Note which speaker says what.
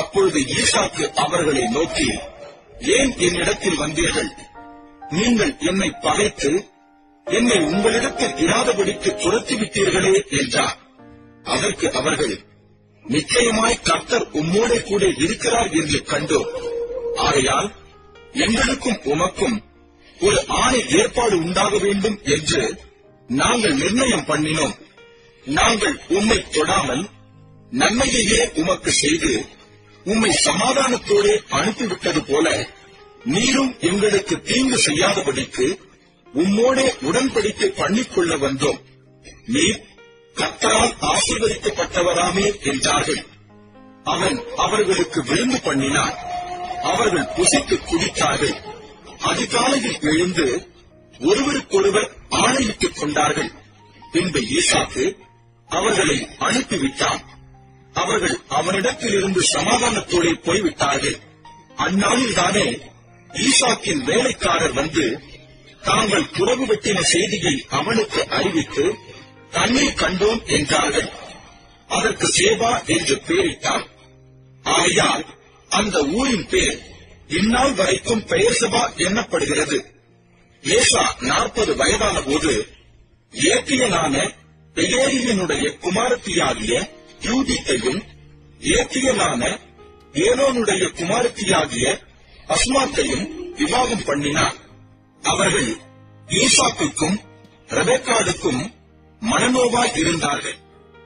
Speaker 1: அப்பொழுது ஈசாக்கு அவர்களை நோக்கி, ஏன் என்னிடத்தில் வந்தீர்கள்? நீங்கள் என்னை பகைத்து என்னை உங்களிடத்தில் இராதபடிக்கு துரத்திவிட்டீர்களே என்றார். அதற்கு அவர்கள், நிச்சயமாய் கர்த்தர் உம்மோடே கூட இருக்கிறார் என்று கண்டோம். ஆகையால் எங்களுக்கும் உமக்கும் ஒரு ஆணை ஏற்பாடு உண்டாக வேண்டும் என்று நாங்கள் நிர்ணயம் பண்ணினோம். நாங்கள் உம்மை தொடாமல் நன்மையையே உமக்கு செய்து உம்மை சமாதானத்தோடு அனுப்பிவிட்டது போல நீரும் எங்களுக்கு தீங்கு செய்யாதபடிக்கு உம்மோடே உடன்படிக்கை பண்ணிக்கொள்ள வந்தோம். நீர் கர்த்தரால் ஆசீர்வதிக்கப்பட்டவராமே என்றார்கள். அவன் அவர்களுக்கு விருந்து பண்ணினான். அவர்கள் புசித்து குடித்தார்கள். அதிகாலையில் எழுந்து ஒருவருக்கொருவர் ஆணையிட்டுக் கொண்டார்கள். பின்பு ஈசாக்கு அவர்களை அனுப்பிவிட்டான். அவர்கள் அவனிடத்திலிருந்து சமாதானத்தோடு போய்விட்டார்கள். அந்நாளில்தானே ஈசாக்கின் வேலைக்காரர் வந்து தாங்கள் துறவு வெட்டின செய்தியை அவனுக்கு அறிவித்து தண்ணீர் கண்டோம் என்றார்கள். அதற்கு சேபா என்று பெயரிட்டார். ஆகையால் அந்த ஊரின் பேர் இந்நாள் வரைக்கும் பெயர்சபா எண்ணப்படுகிறது. ஏசா 40 வயதான போது ஏத்தியனான பெயேரியனுடைய குமாரத்தியாகிய யூதித்தையும் ஏத்தியனான ஏலோனுடைய குமாரத்தியாகிய அஸ்மாத்தையும் விவாகம் பண்ணினார். அவர்கள் ஈசாக்குக்கும் ரெபெக்காளுக்கும் மனநோவாய் இருந்தார்கள்.